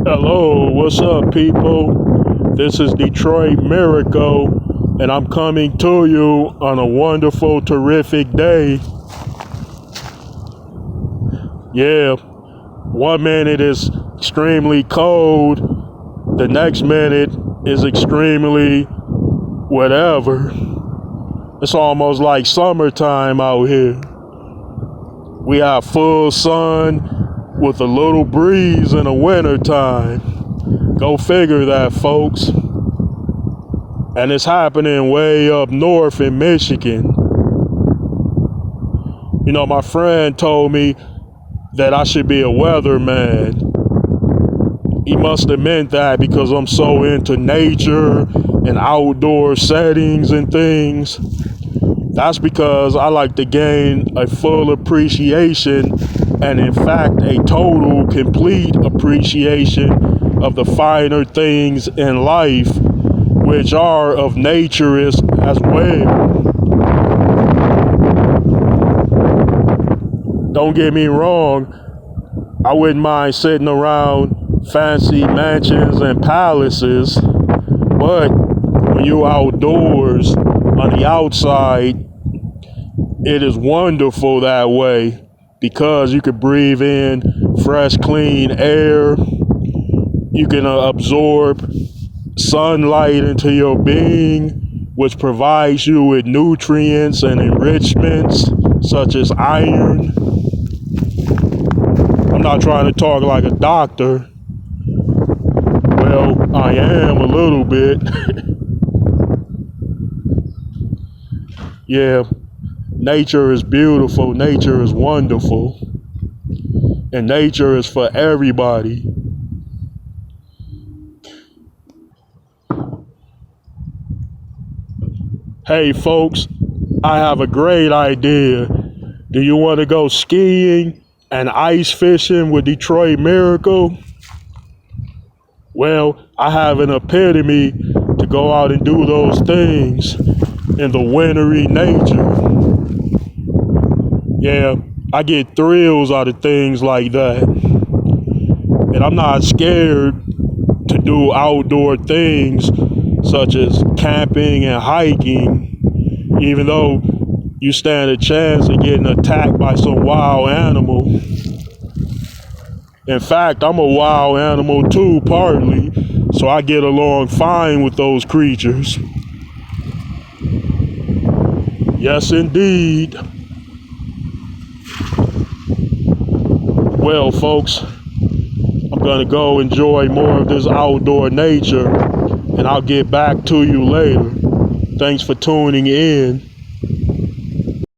Hello, what's up, people? This is Detroit Miracle, and I'm coming to you on a wonderful, terrific day. Yeah, 1 minute is extremely cold, the next minute is extremely whatever. It's almost like summertime out here. We have full sun with a little breeze in the wintertime. Go figure that, folks. And it's happening way up north in Michigan. You know, my friend told me that I should be a weatherman. He must have meant that because I'm so into nature and outdoor settings and things. That's because I like to gain a full appreciation and, in fact, a total, complete appreciation of the finer things in life, which are of nature as well. Don't get me wrong, I wouldn't mind sitting around fancy mansions and palaces, but when you're outdoors on the outside, it is wonderful that way because you can breathe in fresh, clean air. You can absorb sunlight into your being, which provides you with nutrients and enrichments such as iron. I'm not trying to talk like a doctor. Well, I am a little bit. Yeah, nature is beautiful, nature is wonderful, and nature is for everybody. Hey folks, I have a great idea. Do you want to go skiing and ice fishing with Detroit Miracle? Well, I have an epitome to go out and do those things in the wintry nature. Yeah, I get thrills out of things like that. And I'm not scared to do outdoor things such as camping and hiking, even though you stand a chance of getting attacked by some wild animal. In fact, I'm a wild animal too, partly, so I get along fine with those creatures. Yes, indeed. Well, folks, I'm gonna go enjoy more of this outdoor nature, and I'll get back to you later. Thanks for tuning in.